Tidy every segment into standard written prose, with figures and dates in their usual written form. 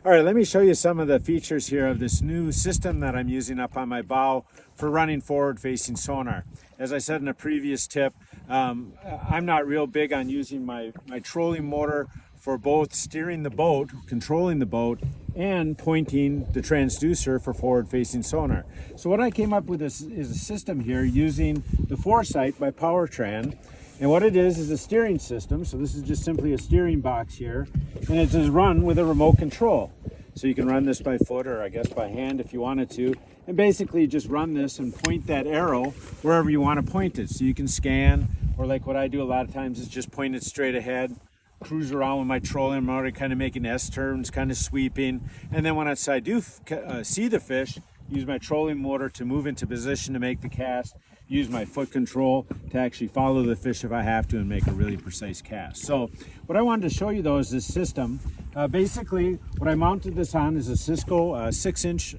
All right, let me show you some of the features here of this new system that I'm using up on my bow for running forward-facing sonar. As I said in a previous tip, I'm not real big on using my trolling motor for both steering the boat, controlling the boat, and pointing the transducer for forward-facing sonar. So what I came up with is a system here using the Foresight by PowerTran. And what it is a steering system. So this is just simply a steering box here, and it is run with a remote control. So you can run this by foot or I guess by hand if you wanted to, and basically just run this and point that arrow wherever you want to point it. So you can scan, or like what I do a lot of times is just point it straight ahead, cruise around with my trolling motor, kind of making S-turns, kind of sweeping. And then when I do see the fish, use my trolling motor to move into position to make the cast, use my foot control to actually follow the fish if I have to and make a really precise cast. So what I wanted to show you though is this system. Basically what I mounted this on is a Cisco 6-inch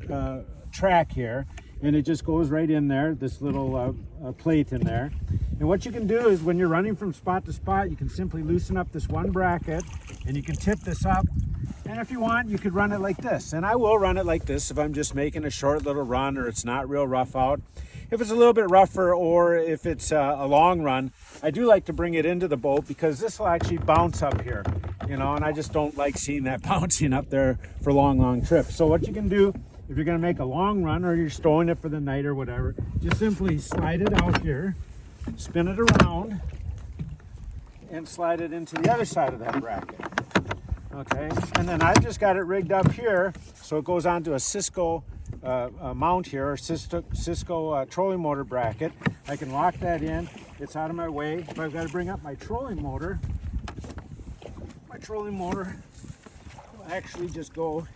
track here, and it just goes right in there, this little plate in there. And what you can do is when you're running from spot to spot, you can simply loosen up this one bracket and you can tip this up. And if you want, you could run it like this. And I will run it like this if I'm just making a short little run or it's not real rough out. If it's a little bit rougher or if it's a long run, I do like to bring it into the boat because this will actually bounce up here, you know, and I just don't like seeing that bouncing up there for long trips. So what you can do if you're going to make a long run or you're storing it for the night or whatever, just simply slide it out here, spin it around, and slide it into the other side of that bracket. Okay, and then I just got it rigged up here so it goes onto a Cisco mount here, or Cisco trolling motor bracket. I can lock that in, it's out of my way. If I've got to bring up my trolling motor will actually just go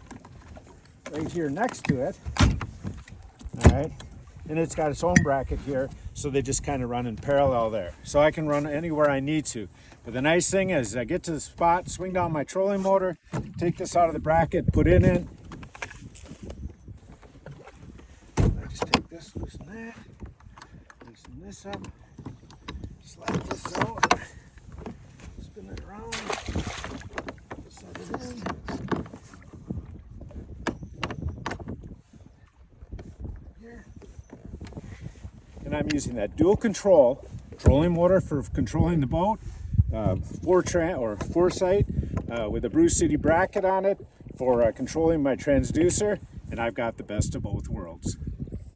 right here next to it. All right, and it's got its own bracket here, so they just kind of run in parallel there. So I can run anywhere I need to. But the nice thing is I get to the spot, swing down my trolling motor, take this out of the bracket, put it in. I just take this, loosen that, loosen this up, slide this out, spin it around, set it in. Here. And I'm using that dual control trolling motor for controlling the boat, Foresight with a Bruce City bracket on it for controlling my transducer, and I've got the best of both worlds.